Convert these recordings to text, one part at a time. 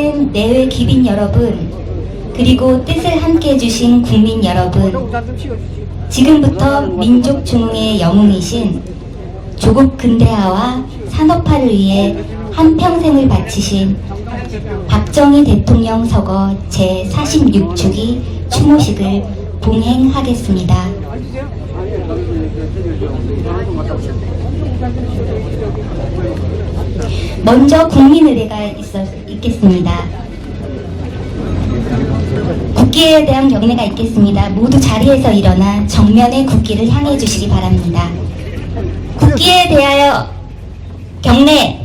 존경하는 내외 귀빈 여러분, 그리고 뜻을 함께 해주신 국민 여러분, 지금부터 민족 중흥의 영웅이신 조국 근대화와 산업화를 위해 한평생을 바치신 박정희 대통령 서거 제46주기 추모식을 봉행하겠습니다. 먼저 국민의례가 있겠습니다. 국기에 대한 경례가 있겠습니다. 모두 자리에서 일어나 정면의 국기를 향해 주시기 바랍니다. 국기에 대하여 경례.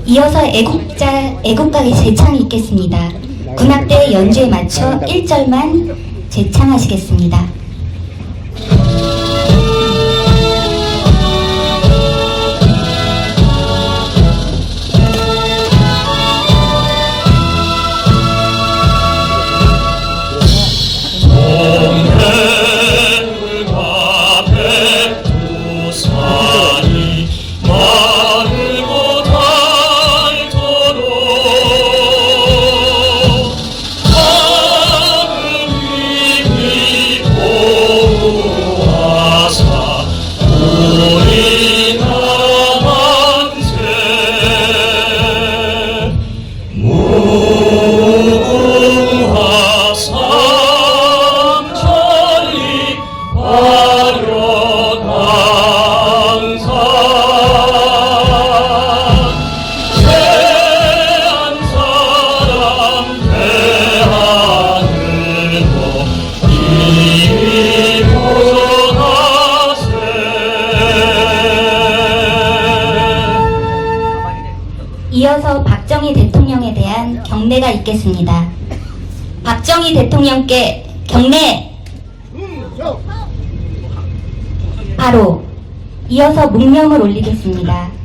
이어서 애국가의 재창이 있겠습니다. 군악대 연주에 맞춰 1절만 재창하시겠습니다. 이어서 박정희 대통령에 대한 경례가 있겠습니다. 박정희 대통령께 경례. 바로 이어서 묵념을 올리겠습니다.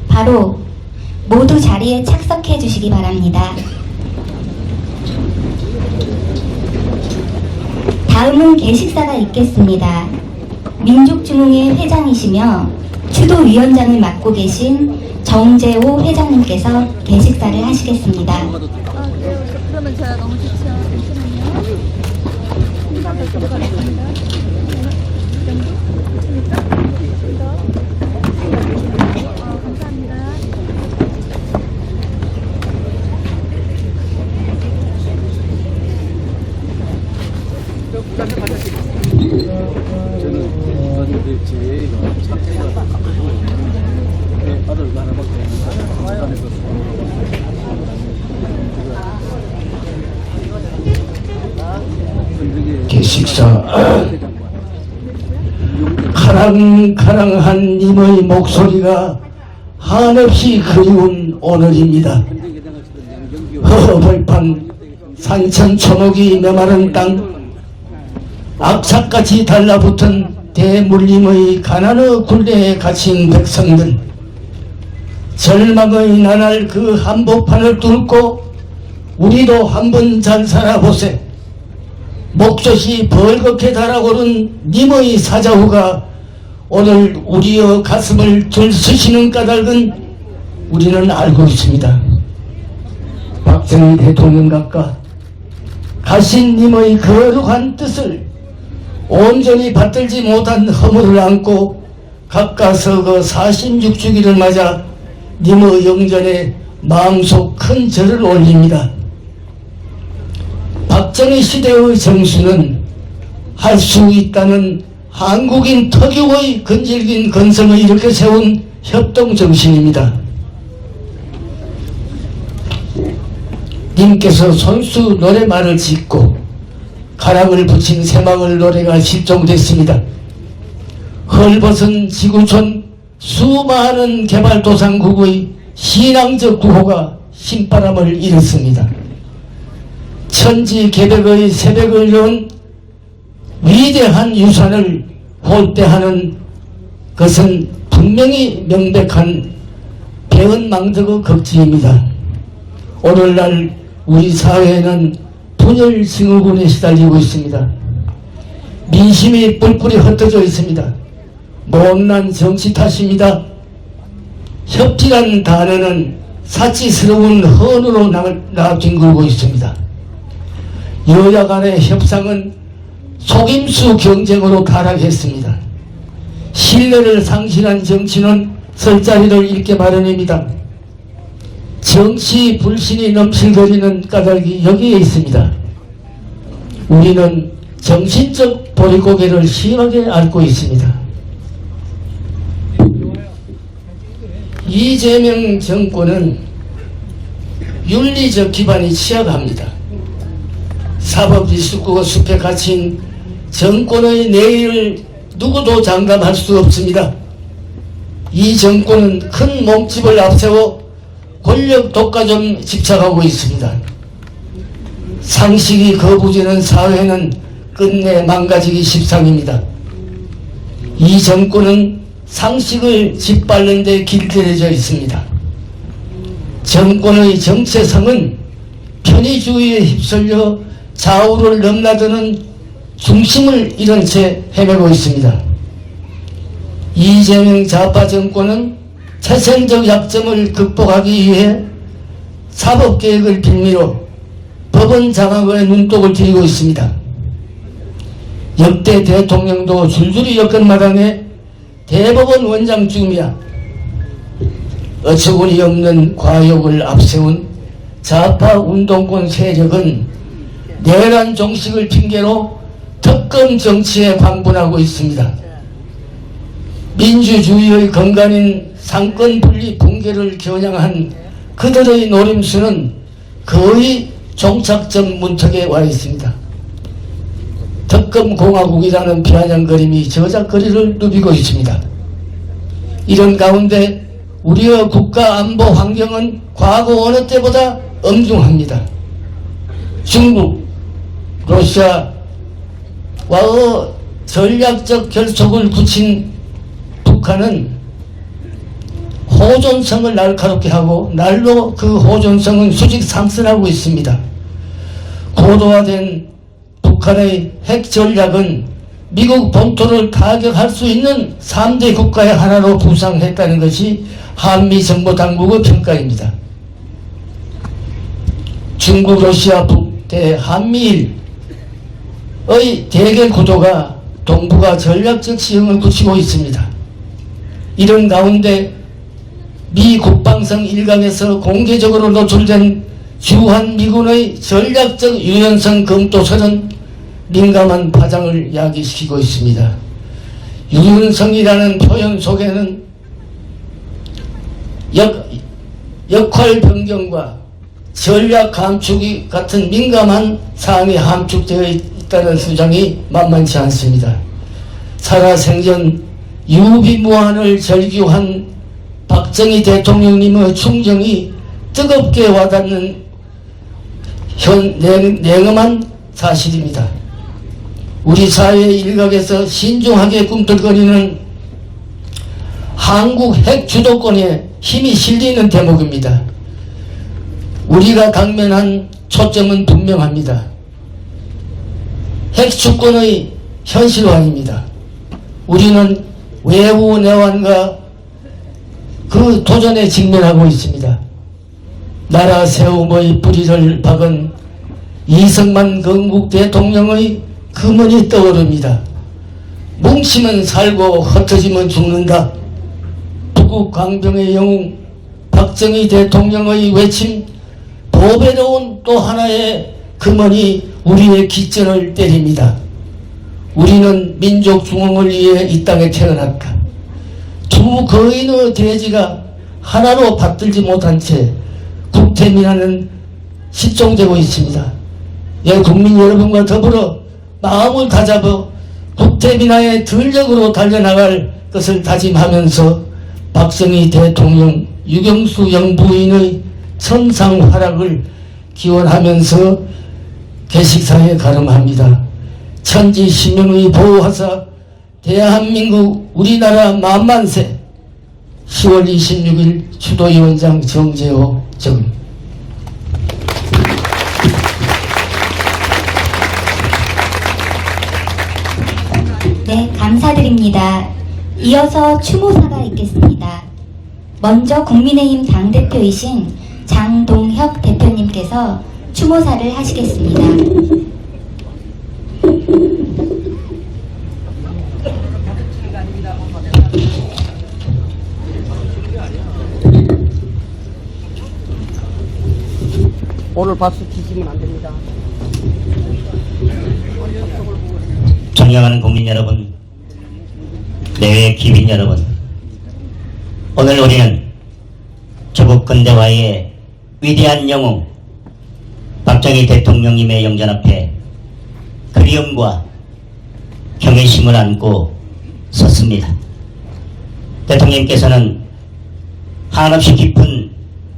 바로 모두 자리에 착석해 주시기 바랍니다. 다음은 개식사가 있겠습니다. 민족중흥회 회장이시며 추도위원장을 맡고 계신 정재호 회장님께서 개식사를 하시겠습니다. 그러면 제가 너무 좋죠. 잠시만요. 저는 제 상태가 아들 하나밖에 없는데 개식사 카랑카랑한 님의 목소리가 한없이 그리운 오늘입니다. 허허벌판 산천 초목이 메마른 땅, 악사까지 달라붙은 대물림의 가난의 굴레에 갇힌 백성들, 절망의 나날 그 한복판을 뚫고 우리도 한번 잘 살아보세. 목젖이 벌겋게 달아오른 님의 사자후가 오늘 우리의 가슴을 들쑤시는 까닭은 우리는 알고 있습니다. 박정희 대통령 각과 가신님의 거룩한 뜻을 온전히 받들지 못한 허물을 안고 가까서 그 46주기를 맞아 님의 영전에 마음속 큰 절을 올립니다. 박정희 시대의 정수는 할 수 있다는 한국인 특유의 건질긴 건성을 이렇게 세운 협동정신입니다. 님께서 손수 노래말을 짓고 가락을 붙인 새마을 노래가 실종됐습니다. 헐벗은 지구촌 수많은 개발도상국의 신앙적 구호가 신바람을 일었습니다. 천지개벽의 새벽을 연 위대한 유산을 홀대하는 것은 분명히 명백한 배은망덕의 극지입니다. 오늘날 우리 사회에는 분열 증후군에 시달리고 있습니다. 민심이 뿔뿔이 흩어져 있습니다. 못난 정치 탓입니다. 협치라는 단어는 사치스러운 헌으로 나뒹굴고 있습니다. 여야 간의 협상은 속임수 경쟁으로 타락했습니다. 신뢰를 상실한 정치는 설 자리를 잃게 마련입니다. 정치 불신이 넘실거리는 까닭이 여기에 있습니다. 우리는 정신적 보릿고개를 심하게 앓고 있습니다. 이재명 정권은 윤리적 기반이 취약합니다. 사법 일수국의 숲에 갇힌 정권의 내일을 누구도 장담할 수 없습니다. 이 정권은 큰 몸집을 앞세워 권력 독과점 집착하고 있습니다. 상식이 거부지는 사회는 끝내 망가지기 십상입니다. 이 정권은 상식을 짓밟는 데 길들여져 있습니다. 정권의 정체성은 편의주의에 휩쓸려 좌우를 넘나드는 중심을 잃은 채 헤매고 있습니다. 이재명 좌파 정권은 태생적 약점을 극복하기 위해 사법개혁을 빌미로 법원 장악에 눈독을 들이고 있습니다. 역대 대통령도 줄줄이 여건마당에 대법원 원장쯤이야 어처구니 없는 과욕을 앞세운 좌파 운동권 세력은 내란 종식을 핑계로 특검 정치에 광분하고 있습니다. 민주주의의 근간인 상권 분리 붕괴를 겨냥한 그들의 노림수는 거의 종착점 문턱에 와 있습니다. 특검 공화국이라는 비아냥거림이 저작거리를 누비고 있습니다. 이런 가운데 우리의 국가 안보 환경은 과거 어느 때보다 엄중합니다. 중국, 러시아와의 전략적 결속을 굳힌 북한은 호전성을 날카롭게 하고 날로 그 호전성은 수직 상승하고 있습니다. 고도화된 북한의 핵 전략은 미국 본토를 타격할 수 있는 3대 국가의 하나로 부상했다는 것이 한미 정보 당국의 평가입니다. 중국, 러시아, 북대, 한미일의 대결 구도가 동북아 전략적 시형을 굳히고 있습니다. 이런 가운데 미 국방성 일각에서 공개적으로 노출된 주한미군의 전략적 유연성 검토설은 민감한 파장을 야기시키고 있습니다. 유연성이라는 표현 속에는 역할 변경과 전략 감축이 같은 민감한 사항이 함축되어 있다는 주장이 만만치 않습니다. 살아생전 유비무환을 절규한 박정희 대통령님의 충정이 뜨겁게 와닿는 냉엄한 사실입니다. 우리 사회 일각에서 신중하게 꿈틀거리는 한국 핵 주도권에 힘이 실리는 대목입니다. 우리가 당면한 초점은 분명합니다. 핵 주권의 현실화입니다. 우리는 외부 내환과 그 도전에 직면하고 있습니다. 나라 세움의 뿌리를 박은 이승만 건국 대통령의 금언이 떠오릅니다. 뭉치면 살고 흩어지면 죽는다. 북극 강병의 영웅 박정희 대통령의 외침, 보배로운 또 하나의 금언이 우리의 기전을 때립니다. 우리는 민족 중흥을 위해 이 땅에 태어났다. 두 거인의 대지가 하나로 받들지 못한 채 국태민화는 실종되고 있습니다. 국민 여러분과 더불어 마음을 다잡아 국태민화의 들력으로 달려나갈 것을 다짐하면서 박정희 대통령, 유경수 영부인의 천상활약을 기원하면서 개식사에 가름합니다. 천지신명의 보호하사 대한민국 우리나라 만만세. 10월 26일 주도위원장 정재호 정. 네, 감사드립니다. 이어서 추모사가 있겠습니다. 먼저 국민의힘 당대표이신 장동혁 대표님께서 추모사를 하시겠습니다. 오늘 박수 치시면 안 됩니다. 존경하는 국민 여러분, 내외 기빈 여러분, 오늘 우리는 조국 근대화의 위대한 영웅 박정희 대통령님의 영전 앞에 그리움과 경외심을 안고 섰습니다. 대통령께서는 한없이 깊은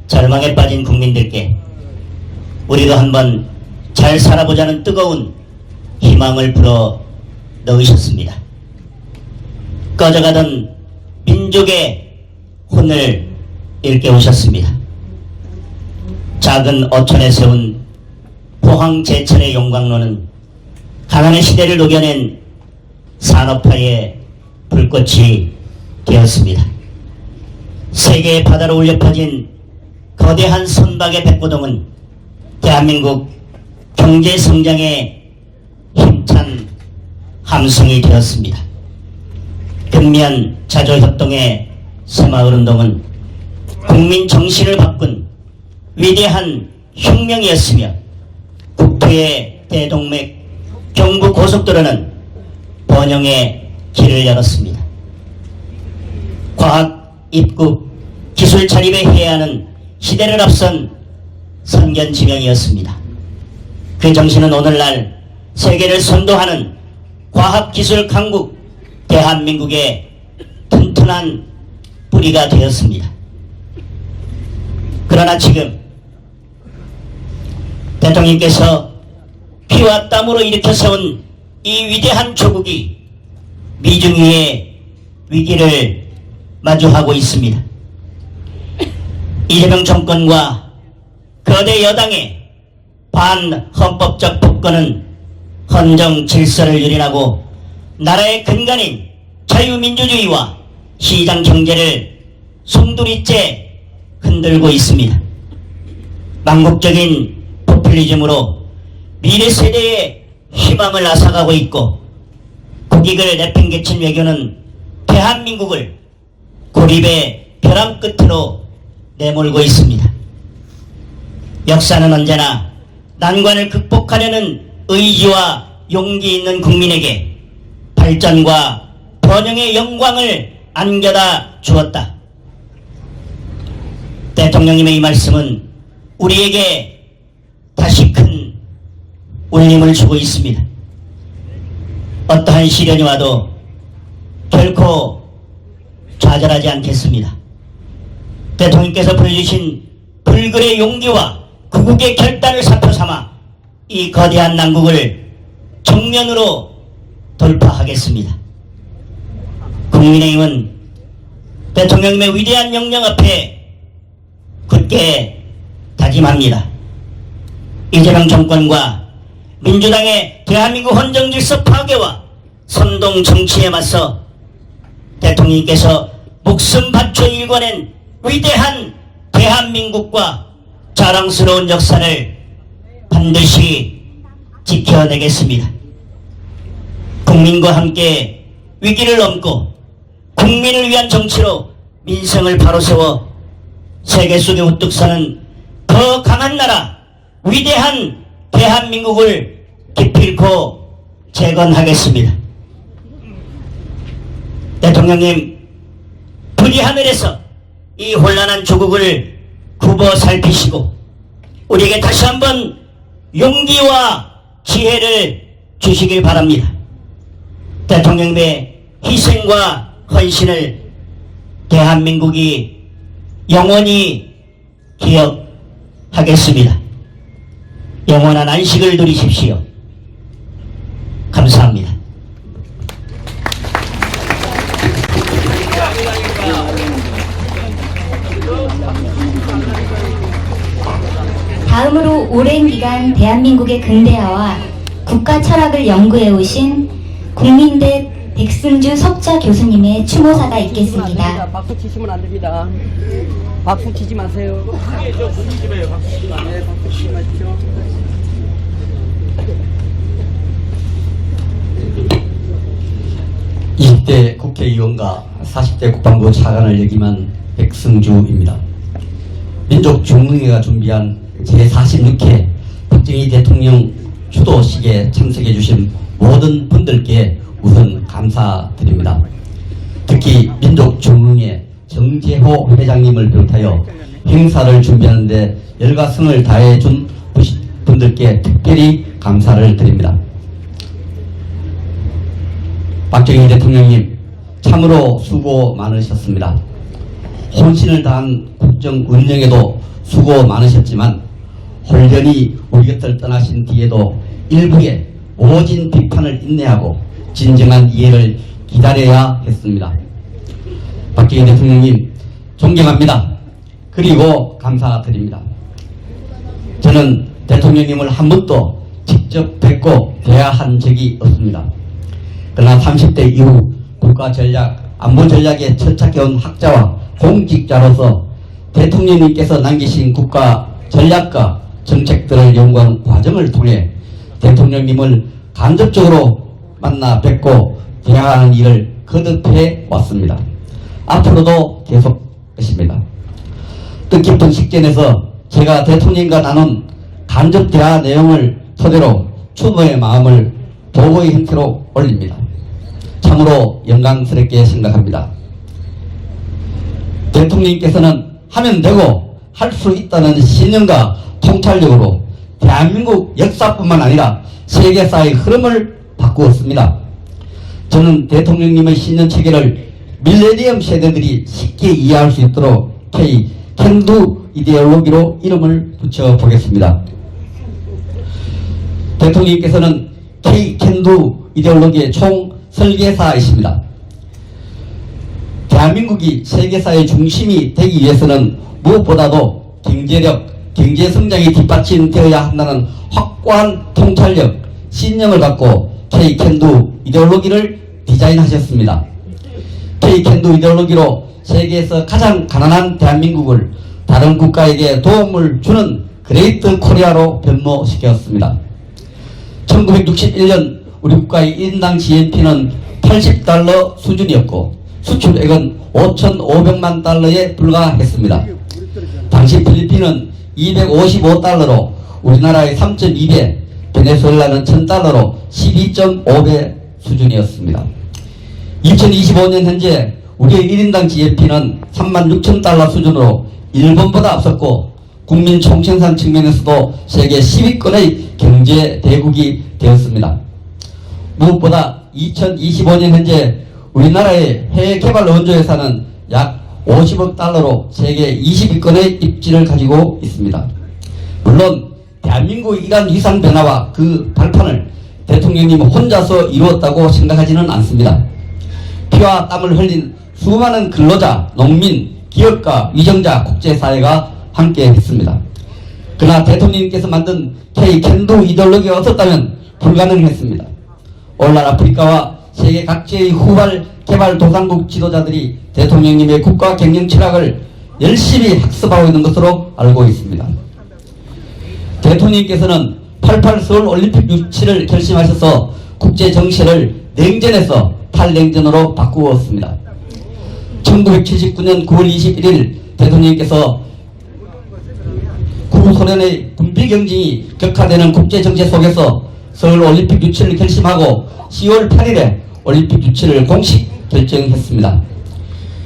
절망에 빠진 국민들께 우리도 한번 잘 살아보자는 뜨거운 희망을 불어 넣으셨습니다. 꺼져가던 민족의 혼을 일깨우셨습니다. 작은 어촌에 세운 포항제천의 용광로는 가난의 시대를 녹여낸 산업화의 불꽃이 되었습니다. 세계의 바다로 울려 퍼진 거대한 선박의 백고동은 대한민국 경제 성장의 힘찬 함성이 되었습니다. 근면 자조협동의 새마을운동은 국민 정신을 바꾼 위대한 혁명이었으며 국토의 대동맥 경부고속도로는 번영의 길을 열었습니다. 과학 입국 기술 자립에 해야 하는 시대를 앞선 선견지명이었습니다. 그 정신은 오늘날 세계를 선도하는 과학기술 강국 대한민국의 튼튼한 뿌리가 되었습니다. 그러나 지금 대통령께서 피와 땀으로 일으켜 세운 이 위대한 조국이 미중위의 위기를 마주하고 있습니다. 이재명 정권과 거대 여당의 반헌법적 폭거는 헌정 질서를 유린하고 나라의 근간인 자유민주주의와 시장 경제를 송두리째 흔들고 있습니다. 망국적인 포퓰리즘으로 미래 세대의 희망을 앗아가고 있고 국익을 내팽개친 외교는 대한민국을 고립의 벼랑 끝으로 내몰고 있습니다. 역사는 언제나 난관을 극복하려는 의지와 용기 있는 국민에게 발전과 번영의 영광을 안겨다 주었다. 대통령님의 이 말씀은 우리에게 다시 큰 울림을 주고 있습니다. 어떠한 시련이 와도 결코 좌절하지 않겠습니다. 대통령께서 보여주신 불굴의 용기와 구국의 결단을 사표 삼아 이 거대한 난국을 정면으로 돌파하겠습니다. 국민의힘은 대통령님의 위대한 명령 앞에 굳게 다짐합니다. 이재명 정권과 민주당의 대한민국 헌정질서 파괴와 선동 정치에 맞서 대통령님께서 목숨 바쳐 일궈낸 위대한 대한민국과 자랑스러운 역사를 반드시 지켜내겠습니다. 국민과 함께 위기를 넘고 국민을 위한 정치로 민생을 바로 세워 세계 속에 우뚝 서는 더 강한 나라 위대한 대한민국을 기필코 재건하겠습니다. 대통령님, 부디 하늘에서 이 혼란한 조국을 굽어 살피시고 우리에게 다시 한번 용기와 지혜를 주시길 바랍니다. 대통령님의 희생과 헌신을 대한민국이 영원히 기억하겠습니다. 영원한 안식을 누리십시오. 감사합니다. 다음으로 오랜 기간 대한민국의 근대화와 국가 철학을 연구해 오신 국민대 백승주 석좌 교수님의 추모사가 있겠습니다. 박수 치시면 안 됩니다. 박수 치지 마세요. 네, 박수 치지 마십시오. (20대) 국회의원과 (40대) 국방부 차관을 역임한 백승주입니다. 민족중흥회가 준비한 제46회 박정희 대통령 추도식에 참석해 주신 모든 분들께 우선 감사드립니다. 특히 민족중흥회 정재호 회장님을 비롯하여 행사를 준비하는 데 열과 성을 다해 준 분들께 특별히 감사를 드립니다. 박정희 대통령님, 참으로 수고 많으셨습니다. 혼신을 다한 국정 운영에도 수고 많으셨지만 홀연히 우리 곁을 떠나신 뒤에도 일부의 오진 비판을 인내하고 진정한 이해를 기다려야 했습니다. 박정희 대통령님, 존경합니다. 그리고 감사드립니다. 저는 대통령님을 한 번도 직접 뵙고 대화한 적이 없습니다. 그러나 30대 이후 국가전략, 안보전략에 철착해온 학자와 공직자로서 대통령님께서 남기신 국가전략과 정책들을 연구한 과정을 통해 대통령님을 간접적으로 만나 뵙고 대화하는 일을 거듭해 왔습니다. 앞으로도 계속 것입니다. 뜻깊은 식전에서 제가 대통령과 나눈 간접 대화 내용을 토대로 추모의 마음을 보고의 형태로 올립니다. 참으로 영광스럽게 생각합니다. 대통령께서는 하면 되고 할 수 있다는 신념과 통찰력으로 대한민국 역사뿐만 아니라 세계사의 흐름을 바꾸었습니다. 저는 대통령님의 신년 체계를 밀레니엄 세대들이 쉽게 이해할 수 있도록 캔두 이데올로기로 이름을 붙여보겠습니다. 대통령께서는 캔두 이데올로기의 총 설계사이십니다. 대한민국이 세계사의 중심이 되기 위해서는 무엇보다도 경제력, 경제성장이 뒷받침되어야 한다는 확고한 통찰력, 신념을 갖고 캔두 이데올로기를 디자인하셨습니다. 캔두 이데올로기로 세계에서 가장 가난한 대한민국을 다른 국가에게 도움을 주는 그레이트 코리아로 변모시켰습니다. 1961년 우리 국가의 1인당 GNP는 80달러 수준이었고 수출액은 5,500만 달러에 불과했습니다. 당시 필리핀은 255달러로 우리나라의 3.2배, 베네수엘라는 1,000달러로 12.5배 수준이었습니다. 2025년 현재 우리의 1인당 GNP는 36,000달러 수준으로 일본보다 앞섰고 국민 총생산 측면에서도 세계 10위권의 경제 대국이 되었습니다. 무엇보다 2025년 현재 우리나라의 해외 개발 원조 예산은 약 50억 달러로 세계 20위권의 입지를 가지고 있습니다. 물론 대한민국의 이러한 위상 변화와 그 발판을 대통령님 혼자서 이루었다고 생각하지는 않습니다. 피와 땀을 흘린 수많은 근로자, 농민, 기업가, 위정자, 국제사회가 함께 했습니다. 그러나 대통령님께서 만든 K-캔두 이데올로기가 없었다면 불가능했습니다. 오늘날 아프리카와 세계 각지의 후발 개발도상국 지도자들이 대통령님의 국가 경영 철학을 열심히 학습하고 있는 것으로 알고 있습니다. 대통령께서는 88 서울올림픽 유치를 결심하셔서 국제 정세를 냉전에서 탈냉전으로 바꾸었습니다. 1979년 9월 21일 대통령께서 구소련의 군비 경쟁이 격화되는 국제 정세 속에서 서울올림픽 유치를 결심하고 10월 8일에 올림픽 유치를 공식 결정했습니다.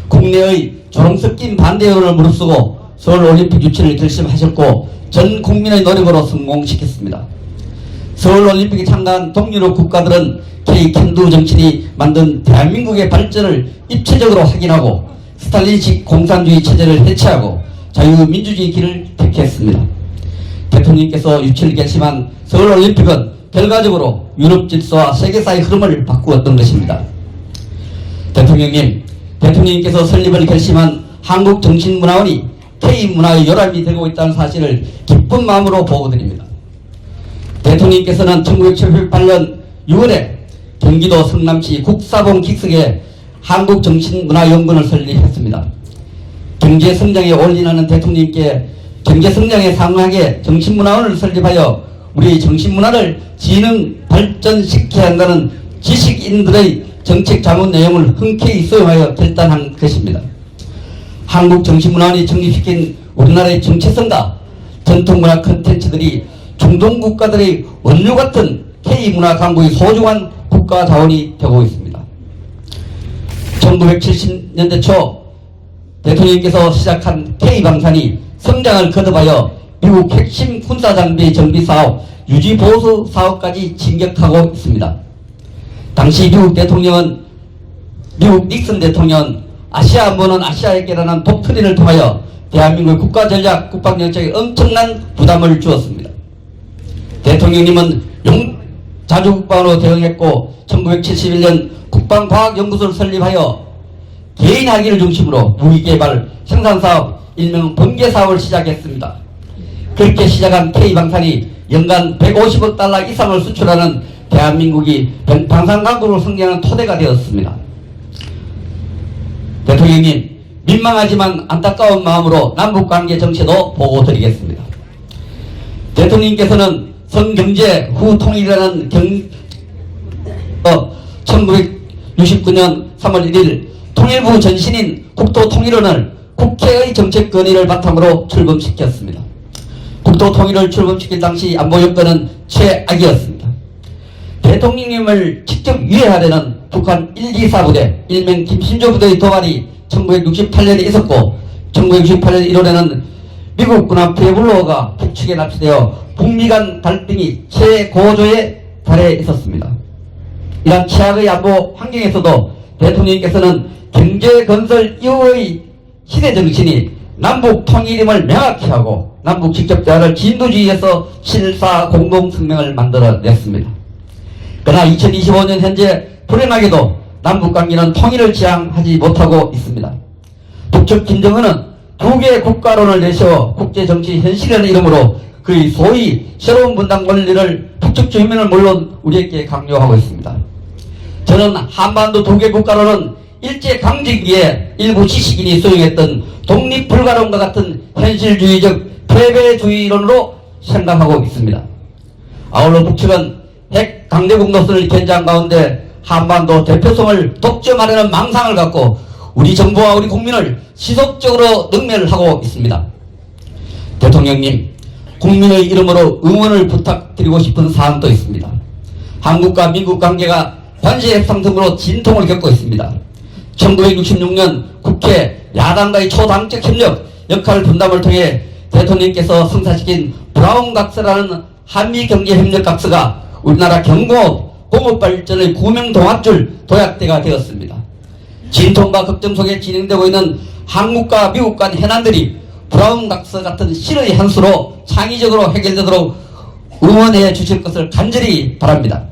국내의 조롱 섞인 반대 여론을 무릅쓰고 서울올림픽 유치를 결심하셨고 전 국민의 노력으로 성공시켰습니다. 서울올림픽에 참가한 동유럽 국가들은 K-캔두 정신이 만든 대한민국의 발전을 입체적으로 확인하고 스탈린식 공산주의 체제를 해체하고 자유민주주의 길을 택했습니다. 대통령께서 유치를 결심한 서울올림픽은 결과적으로 유럽 질서와 세계사의 흐름을 바꾸었던 것입니다. 대통령님께서 설립을 결심한 한국정신문화원이 K문화의 요람이 되고 있다는 사실을 기쁜 마음으로 보고드립니다. 대통령께서는 1978년 6월에 경기도 성남시 국사봉 기슭에 한국정신문화연구원을 설립했습니다. 경제성장에 올인하는 대통령께 경제성장에 상응하게 정신문화원을 설립하여 우리 정신문화를 지능 발전시켜야 한다는 지식인들의 정책 자문 내용을 흔쾌히 수용하여 결단한 것입니다. 한국정신문화원이 정립시킨 우리나라의 정체성과 전통문화 콘텐츠들이 중동 국가들의 원료 같은 K문화 강국의 소중한 국가 자원이 되고 있습니다. 1970년대 초 대통령께서 시작한 K방산이 성장을 거듭하여 미국 핵심 군사장비 정비 사업, 유지 보수 사업까지 진격하고 있습니다. 당시 미국 닉슨 대통령은 아시아 문은 아시아에게라는 독트린을 통하여 대한민국의 국가전략, 국방정책에 엄청난 부담을 주었습니다. 대통령님은 자주국방으로 대응했고 1971년 국방과학연구소를 설립하여 개인 학위를 중심으로 무기개발, 생산사업, 일명 번개사업을 시작했습니다. 그렇게 시작한 K방산이 연간 150억 달러 이상을 수출하는 대한민국이 방산강국으로 성장하는 토대가 되었습니다. 대통령님, 민망하지만 안타까운 마음으로 남북관계 정체도 보고드리겠습니다. 대통령께서는 성경제 후 통일이라는 1969년 3월 1일 통일부 전신인 국토통일원을 국회의 정책 건의를 바탕으로 출범시켰습니다. 국토통일을 출범시킬 당시 안보 여건은 최악이었습니다. 대통령님을 직접 위해하려는 북한 124부대, 일명 김신조 부대의 도발이 1968년에 있었고 1968년 1월에는 미국 군함 페블로어가 북측에 납치되어 북미 간 갈등이 최고조에 달해 있었습니다. 이런 최악의 안보 환경에서도 대통령께서는 경제건설 이후의 시대정신이 남북 통일임을 명확히 하고 남북 직접대화를 진두지휘해서 7.4 공동성명을 만들어냈습니다. 그러나 2025년 현재 불행하게도 남북관계는 통일을 지향하지 못하고 있습니다. 북측 김정은은 두 개의 국가론을 내세워 국제정치 현실이라는 이름으로 그의 소위 새로운 분단 원리를 북측 주민을 물론 우리에게 강요하고 있습니다. 저는 한반도 두 개 국가론은 일제강점기에 일부 지식인이 수용했던 독립불가론과 같은 현실주의적 패배주의론으로 생각하고 있습니다. 아울러 북측은 핵 강대국 노선을 견제한 가운데 한반도 대표성을 독점하려는 망상을 갖고 우리 정부와 우리 국민을 지속적으로 능멸하고 있습니다. 대통령님, 국민의 이름으로 응원을 부탁드리고 싶은 사항도 있습니다. 한국과 미국 관계가 관세 협상 등으로 진통을 겪고 있습니다. 1966년 국회 야당과의 초당적 협력 역할 분담을 통해 대통령께서 성사시킨 브라운 각서라는 한미경제협력 각서가 우리나라 경공업, 공업발전의 구명동아줄 도약대가 되었습니다. 진통과 걱정 속에 진행되고 있는 한국과 미국 간 현안들이 브라운 각서 같은 실의 한 수로 창의적으로 해결되도록 응원해 주실 것을 간절히 바랍니다.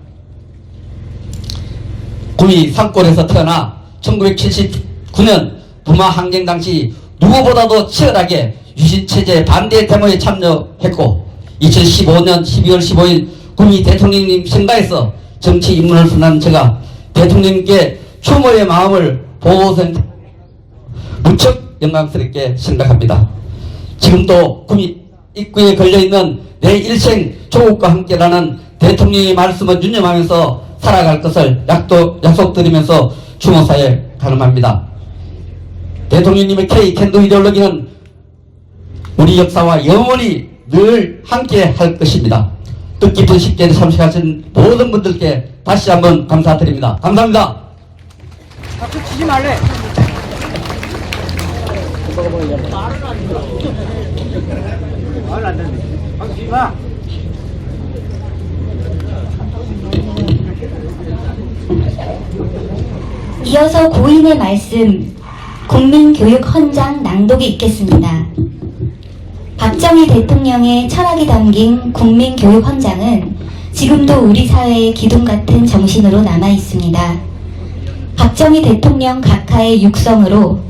구미 산골에서 태어나 1979년 부마 항쟁 당시 누구보다도 치열하게 유신체제 반대 데모에 참여했고 2015년 12월 15일 구미 대통령님 생가에서 정치 입문을 선한 제가 대통령님께 추모의 마음을 보고선 무척 영광스럽게 생각합니다. 지금도 구미 입구에 걸려있는 내 일생 조국과 함께라는 대통령의 말씀을 유념하면서 살아갈 것을 약속드리면서 추모사에 가름합니다. 대통령님의 K-캔도 이데올로기는 우리 역사와 영원히 늘 함께 할 것입니다. 뜻깊은 식전에 참석하신 모든 분들께 다시 한번 감사드립니다. 감사합니다. 박수 치지 말래. 말은 안 되는데. 박수 치지 마. 이어서 고인의 말씀, 국민교육헌장 낭독이 있겠습니다. 박정희 대통령의 철학이 담긴 국민교육헌장은 지금도 우리 사회의 기둥 같은 정신으로 남아 있습니다. 박정희 대통령 각하의 육성으로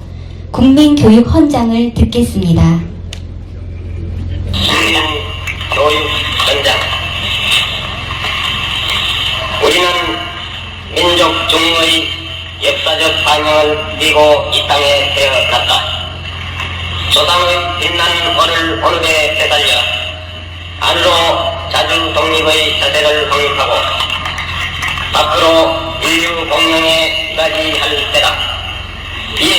국민교육헌장을 듣겠습니다. 국민교육헌장. 우리는 민족 중흥의 역사적 방향을 띠고 이 땅에 태어났다. 조상의 빛나는 오늘 오늘에 되살려 안으로 자주 독립의 자세를 확립하고 앞으로 인류 공명에 이바지할 때다. 이에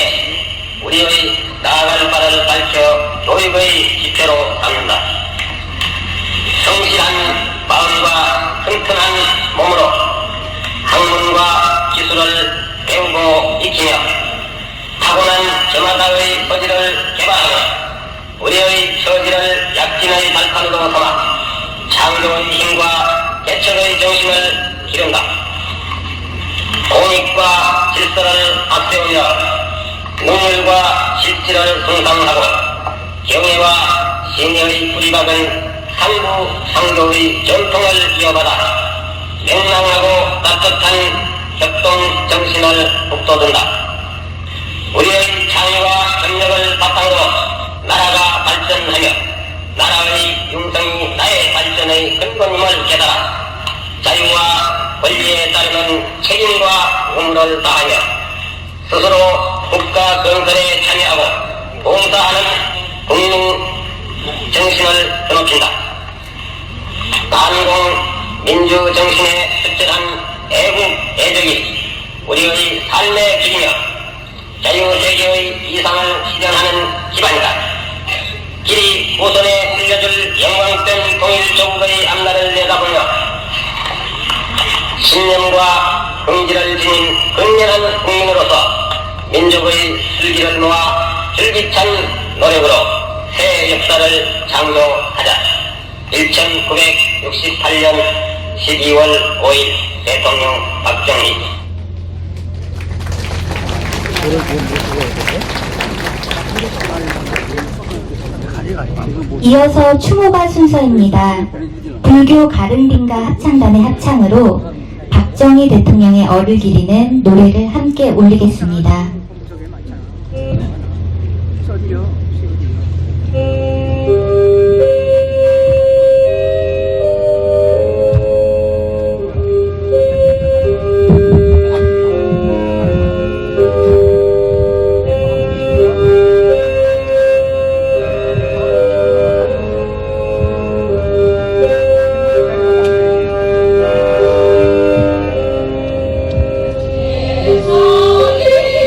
우리의 나아갈 바를 밝혀 교육의 지표로 삼는다. 성실한 마음과 튼튼한 몸으로 학문과 기술을 배우고 익히며 타고난 저마다의 처지를 개발하며 우리의 처지를 약진의 발판으로 삼아 창조의 힘과 개척의 정신을 기른다. 공익과 질서를 앞세우며 능률과 실질을 승상하고 경애와 신의의 뿌리박은 상부 상조의 전통을 이어받아 명랑하고 따뜻한 협동 정신을 북돋운다. 우리의 창의와 협력을 바탕으로 나라가 발전하며 나라의 융성이 나의 발전의 근본임을 깨달아 자유와 권리에 따르는 책임과 의무를 다하며 스스로 국가 건설에 참여하고 봉사하는 국민 정신을 드높인다. 반공 민주 정신에 특별한 애국 애적이 우리의 삶의 길이며 자유세계의 이상을 실현하는 기반이다. 길이 우선에 물려줄 영광된 통일조국의 앞날을 내다보며 신념과 긍지를 지닌 극렬한 국민으로서 민족의 슬기를 모아 줄기찬 노력으로 새 역사를 창조하자. 1968년 12월 5일 대통령 박정희. 이어서 추모가 순서입니다. 불교 가른딩가 합창단의 합창으로 박정희 대통령의 얼을 기리는 노래를 함께 올리겠습니다.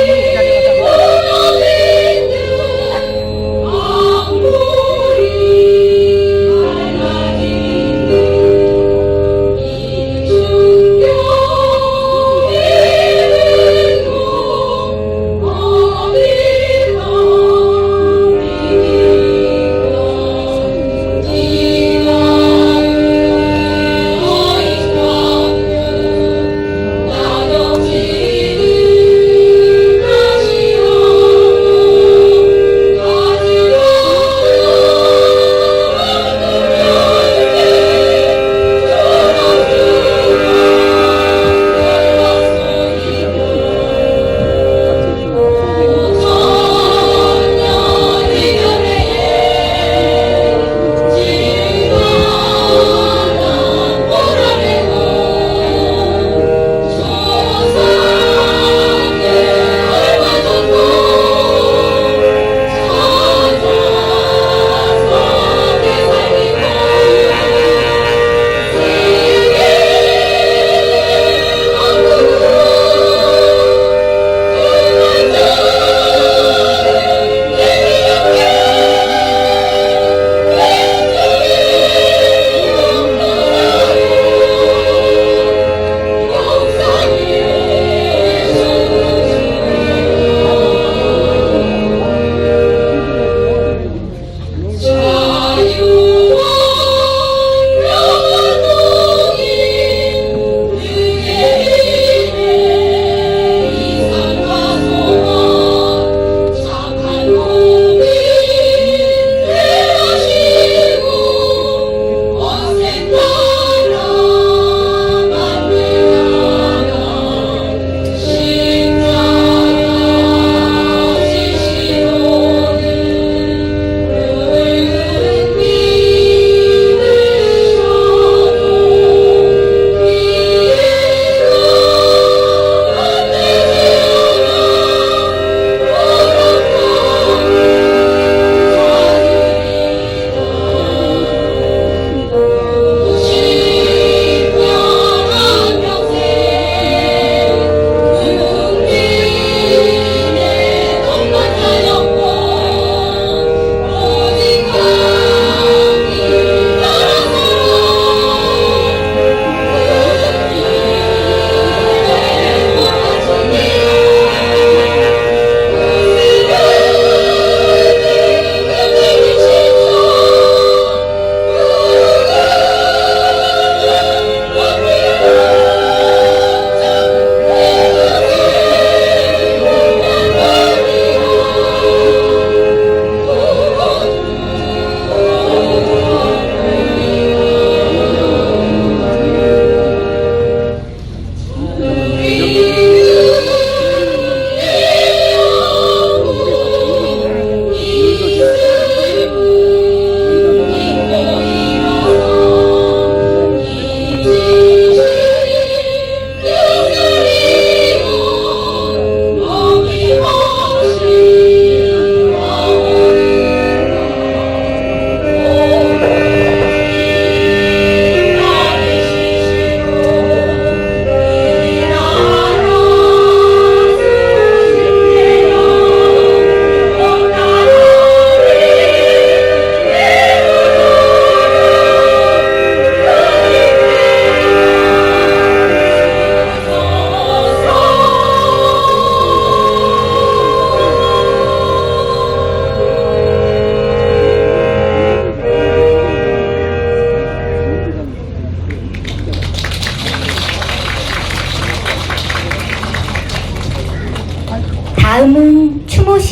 세상에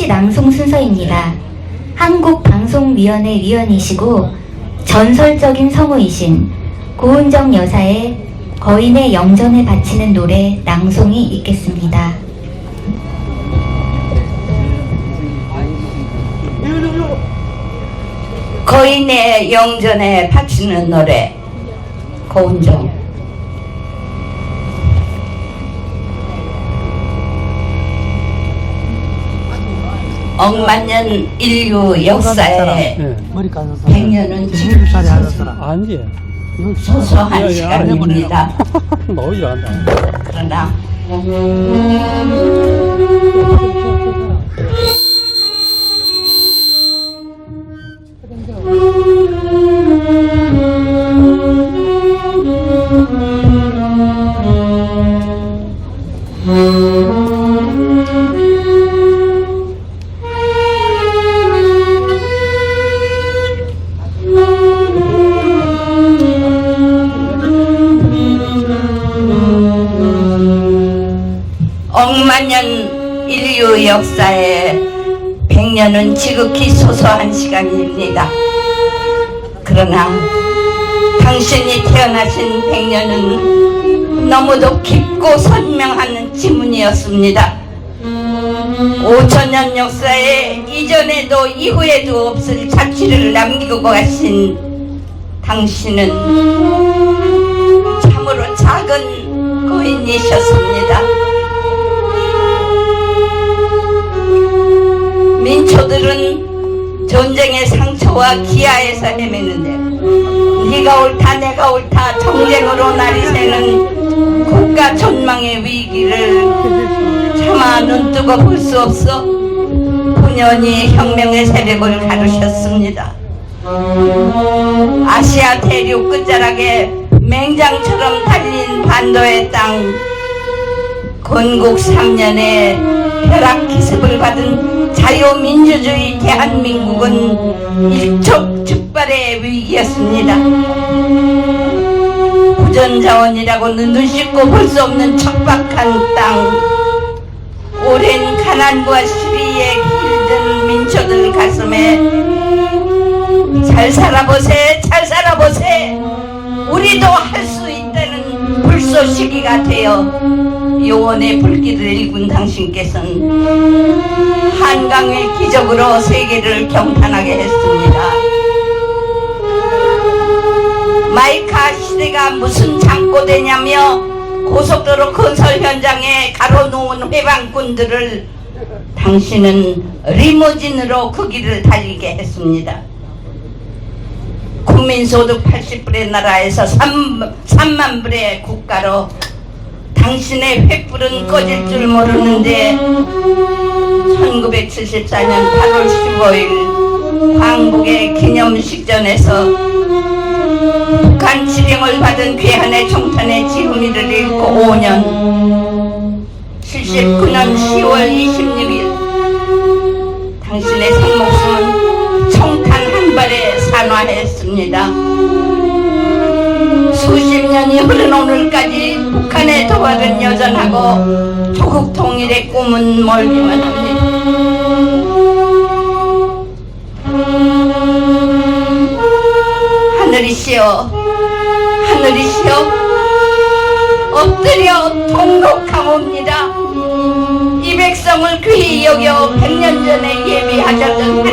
서울시 낭송 순서입니다. 한국방송위원회 위원이시고 전설적인 성우이신 고은정 여사의 거인의 영전에 바치는 노래 낭송이 있겠습니다. 거인의 영전에 바치는 노래 고은정. 억만년 인류 역사에 머리 감은 사람. 100년은 지금 아니지. 소소한 시간입니다. 너무 좋아한다. 그러나 억만년 인류 역사에 100년은 지극히 소소한 시간입니다. 그러나 당신이 태어나신 100년은 너무도 깊고 선명한 지문이었습니다. 5000년 역사에 이전에도 이후에도 없을 자취를 남기고 가신 당신은 참으로 작은 거인이셨습니다. 민초들은 전쟁의 상처와 기아에서 헤매는데 네가 옳다 내가 옳다 정쟁으로 날이 새는 국가 전망의 위기를 차마 눈뜨고 볼 수 없어 본연이 혁명의 새벽을 가르셨습니다. 아시아 대륙 끝자락에 맹장처럼 달린 반도의 땅, 건국 3년에 벼락 기습을 받은 자유민주주의 대한민국은 일촉즉발의 위기였습니다. 부전자원이라고는 눈씻고 볼 수 없는 척박한 땅, 오랜 가난과 시리에 길든 민초들 가슴에 잘 살아보세 잘 살아보세 우리도 할 수 있다는 불쏘시기가 되어 요원의 불길을 일군 당신께서는 한강의 기적으로 세계를 경탄하게 했습니다. 마이카 시대가 무슨 창고되냐며 고속도로 건설 현장에 가로놓은 회방꾼들을 당신은 리무진으로 그 길을 달리게 했습니다. 국민소득 80불의 나라에서 3만 불의 국가로 당신의 횃불은 꺼질 줄 모르는데 1974년 8월 15일 광복의 기념식전에서 북한 지령을 받은 괴한의 총탄의 지음이를 잃고 5년 79년 10월 26일 당신의 생목숨은 총탄 한 발에 산화했습니다. 수십 년이 흐른 오늘까지 북한의 도발은 여전하고 조국 통일의 꿈은 멀기만 합니다. 하늘이시여 하늘이시여 엎드려 통곡하옵니다. 이 백성을 귀히 여겨 100년 전에 예비하셨던 한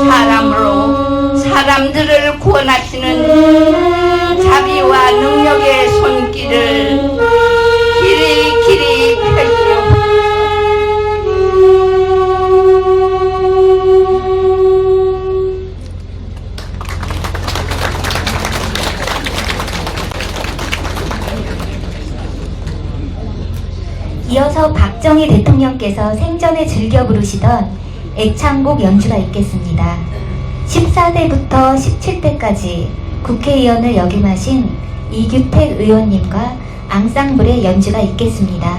사람으로 사람들을 구원하시는 자비와 능력의 손길을 길이 펼치옵소서. 이어서 박정희 대통령께서 생전에 즐겨 부르시던 애창곡 연주가 있겠습니다. 14대부터 17대까지 국회의원을 역임하신 이규택 의원님과 앙상블의 연주가 있겠습니다.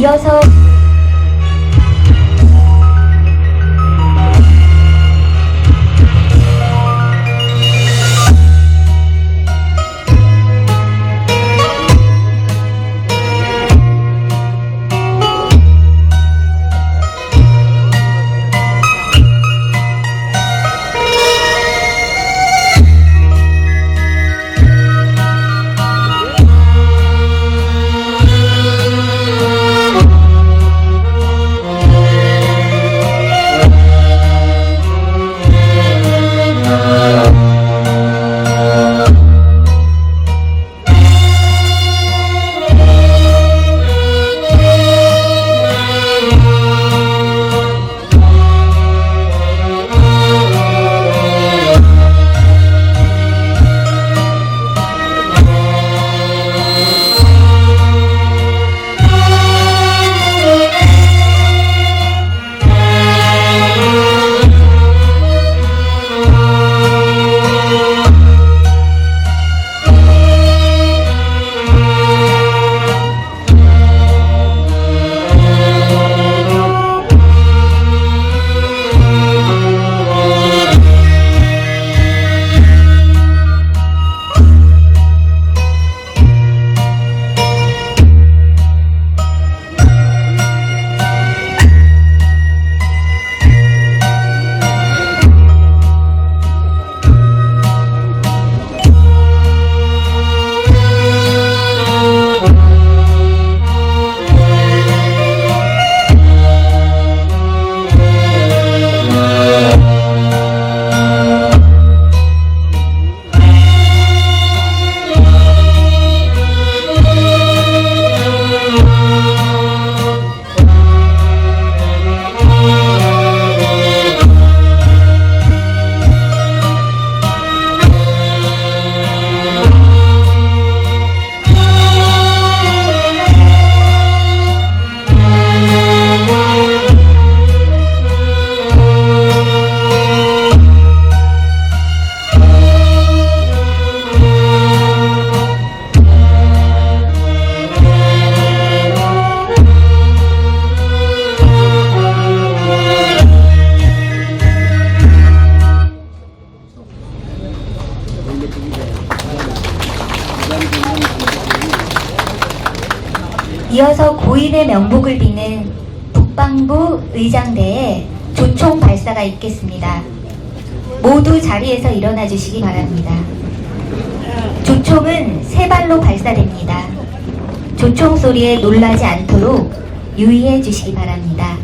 이어서 이어서 고인의 명복을 비는 북방부 의장대에 조총 발사가 있겠습니다. 모두 자리에서 일어나 주시기 바랍니다. 조총은 세 발로 발사됩니다. 조총 소리에 놀라지 않도록 유의해 주시기 바랍니다.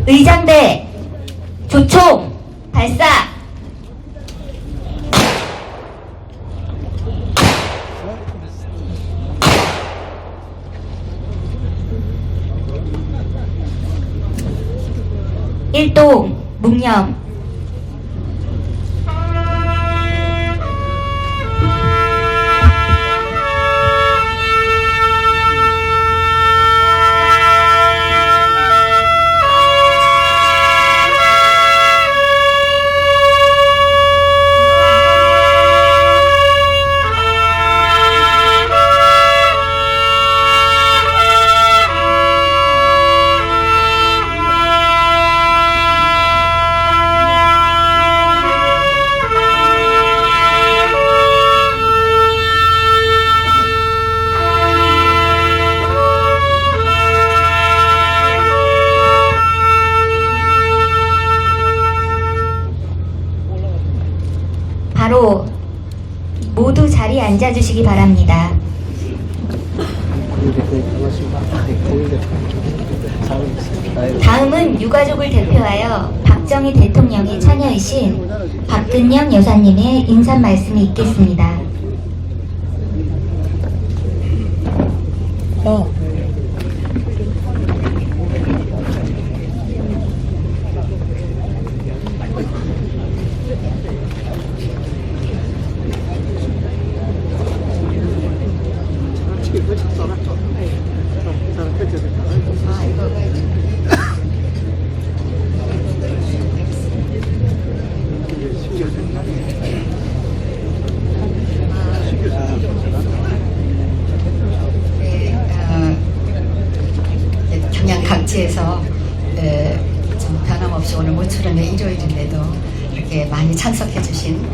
의장대 조총 발사! 일동 묵념 바로 모두 자리에 앉아주시기 바랍니다. 다음은 유가족을 대표하여 박정희 대통령이 참여이신 박근영 여사님의 인사 말씀이 있겠습니다. 없이 오늘 모처럼의 일요일인데도 이렇게 많이 참석해 주신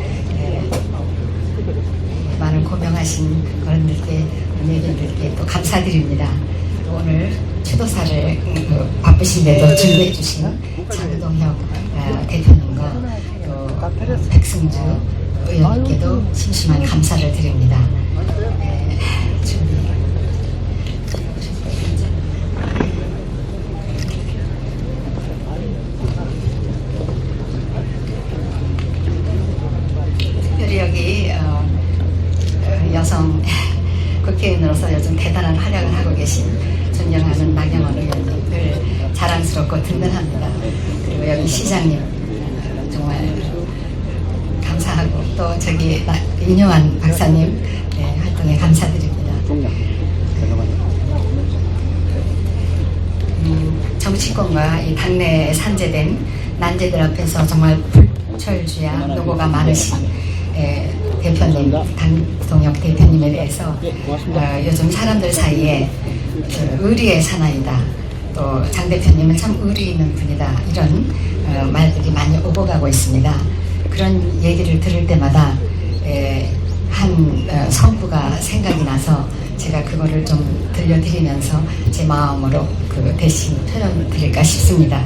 많은 고명하신 어른들께, 언니들께 또 감사드립니다. 또 오늘 추도사를 바쁘신데도 준비해 주신 장동혁 대표님과 또 백승주 의원님께도 심심한 감사를 드립니다. 특별히 여기 여성 국회의원으로서 요즘 대단한 활약을 하고 계신 존경하는 나경원 의원님을 자랑스럽고 든든합니다. 그리고 여기 시장님 정말 감사하고 또 저기 인효한 박사님 활동에 감사드립니다. 정치권과 이 당내에 산재된 난제들 앞에서 정말 불철주야 노고가 많으신 대표님, 강동혁 대표님에 대해서 요즘 사람들 사이에 의리의 사나이다, 또 장 대표님은 참 의리 있는 분이다, 이런 말들이 많이 오고 가고 있습니다. 그런 얘기를 들을 때마다 한 성구가 생각이 나서 제가 그거를 좀 들려드리면서 제 마음으로 그 대신 표현드릴까 싶습니다.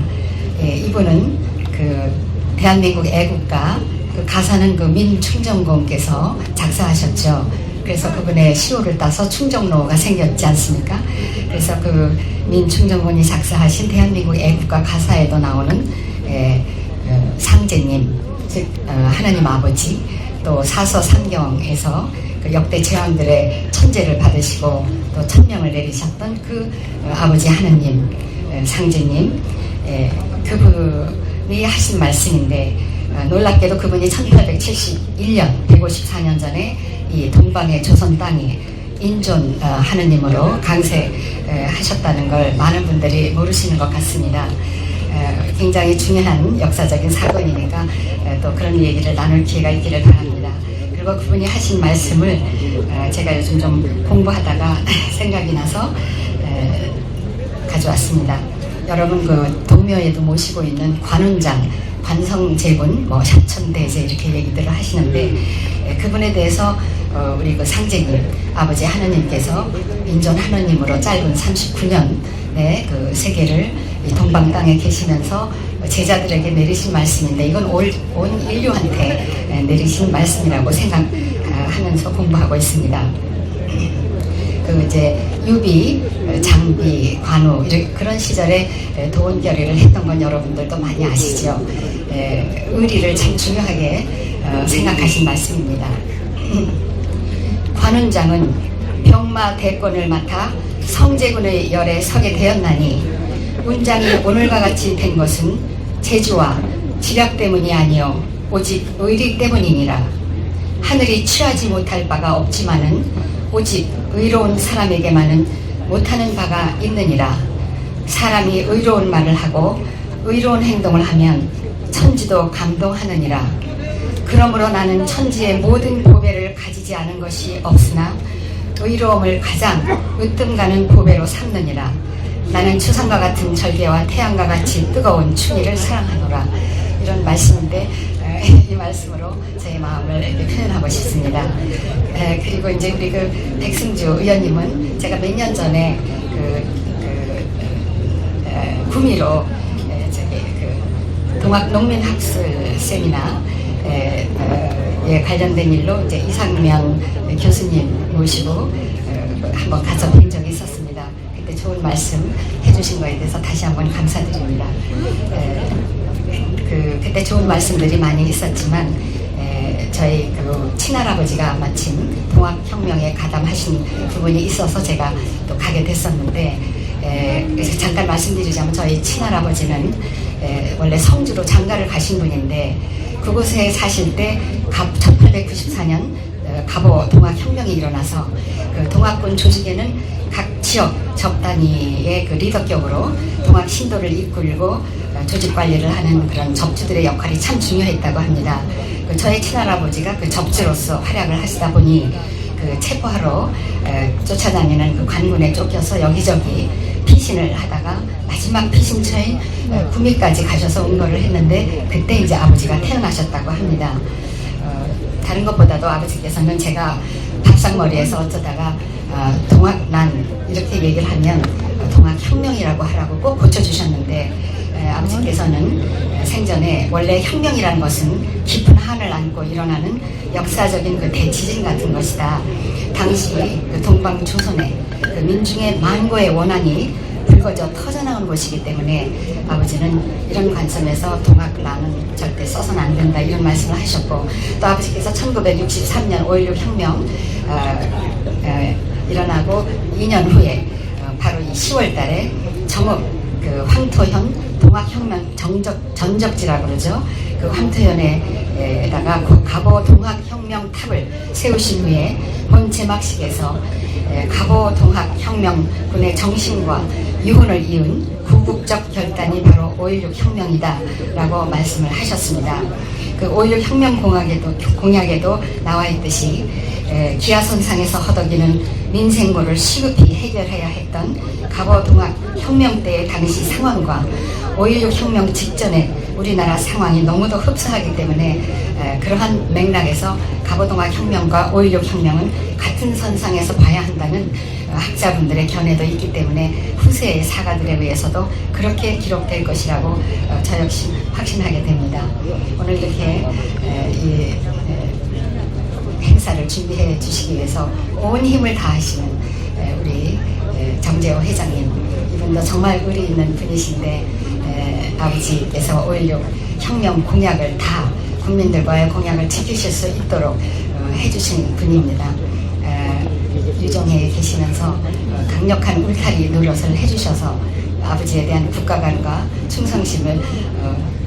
이분은 그 대한민국 애국가 그 가사는 그 민충정공께서 작사하셨죠. 그래서 그분의 시호를 따서 충정로가 생겼지 않습니까? 그래서 그 민충정공이 작사하신 대한민국 애국가 가사에도 나오는 상제님, 즉 하나님 아버지, 또 사서 삼경에서 그 역대 제왕들의 천재를 받으시고 또 천명을 내리셨던 그 아버지 하느님, 상제님, 그분이 하신 말씀인데, 놀랍게도 그분이 1871년 154년 전에 이 동방의 조선 땅에 인존 하느님으로 강세하셨다는 걸 많은 분들이 모르시는 것 같습니다. 굉장히 중요한 역사적인 사건이니까 또 그런 얘기를 나눌 기회가 있기를 바랍니다. 그리고 그분이 하신 말씀을 제가 요즘 좀 공부하다가 생각이 나서 가져왔습니다. 여러분 그 동묘에도 모시고 있는 관운장, 관성제분, 뭐 샤천대제 이렇게 얘기들을 하시는데 그분에 대해서 우리 그 상제님, 아버지 하느님께서 인존 하느님으로 짧은 39년의 그 세계를 이 동방 땅에 계시면서 제자들에게 내리신 말씀인데 이건 온 인류한테 내리신 말씀이라고 생각하면서 공부하고 있습니다. 그 이제 유비, 장비, 관우 그런 시절에 도원결의를 했던 건 여러분들도 많이 아시죠. 의리를 참 중요하게 생각하신 말씀입니다. 관운장은 병마 대권을 맡아 성제군의 열에 서게 되었나니 운장이 오늘과 같이 된 것은 재주와 지략 때문이 아니요 오직 의리 때문이니라. 하늘이 취하지 못할 바가 없지만은 오직 의로운 사람에게만은 못하는 바가 있느니라. 사람이 의로운 말을 하고 의로운 행동을 하면 천지도 감동하느니라. 그러므로 나는 천지의 모든 보배를 가지지 않은 것이 없으나 의로움을 가장 으뜸가는 보배로 삼느니라. 나는 추상과 같은 절개와 태양과 같이 뜨거운 추위를 사랑하노라. 이런 말씀인데 이 말씀으로 제 마음을 이렇게 표현하고 싶습니다. 그리고 이제 우리 그 백승주 의원님은 제가 몇 년 전에 구미로 동학 농민학술 세미나 관련된 일로 이제 이상명 교수님 모시고 한번 가서 뵌 적이 있었습니다. 그때 좋은 말씀 해주신 거에 대해서 다시 한번 감사드립니다. 그때 좋은 말씀들이 많이 있었지만 저희 그 친할아버지가 마침 동학혁명에 가담하신 부분이 있어서 제가 또 가게 됐었는데 그래서 잠깐 말씀드리자면 저희 친할아버지는 원래 성주로 장가를 가신 분인데 그곳에 사실 때 1894년 갑오 동학혁명이 일어나서 그 동학군 조직에는 각 지역 적단위의 그 리더격으로 동학 신도를 이끌고 조직 관리를 하는 그런 적주들의 역할이 참 중요했다고 합니다. 저희 친할아버지가 그 적주로서 활약을 하시다 보니 그 체포하러 쫓아다니는 그 관군에 쫓겨서 여기저기 피신을 하다가 마지막 피신처인 구미까지 가셔서 응거를 했는데 그때 이제 아버지가 태어나셨다고 합니다. 다른 것보다도 아버지께서는 제가 밥상머리에서 어쩌다가 동학난 이렇게 얘기를 하면 동학혁명이라고 하라고 꼭 고쳐주셨는데 아버지께서는 생전에 원래 혁명이라는 것은 깊은 한을 안고 일어나는 역사적인 그 대지진 같은 것이다. 당시 그 동방조선의 그 민중의 만고의 원한이 불거져 터져나온 곳이기 때문에 아버지는 이런 관점에서 동학난은 절대 써서는 안 된다 이런 말씀을 하셨고 또 아버지께서 1963년 5.16 혁명 일어나고 2년 후에 바로 이 10월 달에 정읍 그 황토현 동학혁명 전적지라고 그러죠. 그 황토현에다가 가보 동학혁명 탑을 세우신 후에 본 제막식에서 가보 동학혁명군의 정신과 유훈을 이은 구국적 결단이 바로 5.16 혁명이다 라고 말씀을 하셨습니다. 그 5.16 혁명 공약에도 나와 있듯이 기아선상에서 허덕이는 민생고를 시급히 해결해야 했던 가보동학 혁명 때의 당시 상황과 5.16 혁명 직전에 우리나라 상황이 너무도 흡사하기 때문에 그러한 맥락에서 가보동학 혁명과 5.16 혁명은 같은 선상에서 봐야 한다는 학자분들의 견해도 있기 때문에 후세의 사가들에 의해서도 그렇게 기록될 것이라고 저 역시 확신하게 됩니다. 오늘 이렇게 이 행사를 준비해 주시기 위해서 온 힘을 다하시는 우리 정재호 회장님, 이분도 정말 의리 있는 분이신데 아버지께서 5.16 혁명 공약을 다 국민들과의 공약을 지키실 수 있도록 해주신 분입니다. 유종에 계시면서 강력한 울타리 노릇을 해주셔서 아버지에 대한 국가관과 충성심을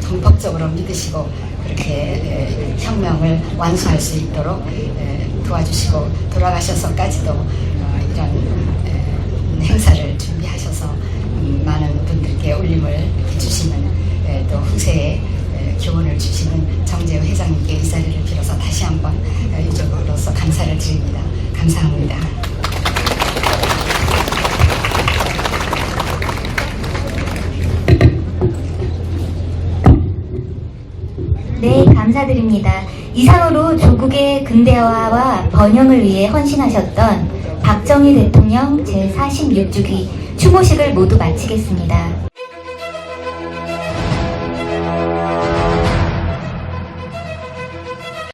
전폭적으로 믿으시고 그렇게 혁명을 완수할 수 있도록 도와주시고 돌아가셔서까지도 이런 행사를 준비하셔서 많은 분들께 울림을 주시는 또 후세에 교훈을 주시는 정재호 회장님께 이 자리를 빌어서 다시 한번 유족으로서 감사를 드립니다. 감사합니다. 네, 감사드립니다. 이상으로 조국의 근대화와 번영을 위해 헌신하셨던 박정희 대통령 제46주기 추모식을 모두 마치겠습니다.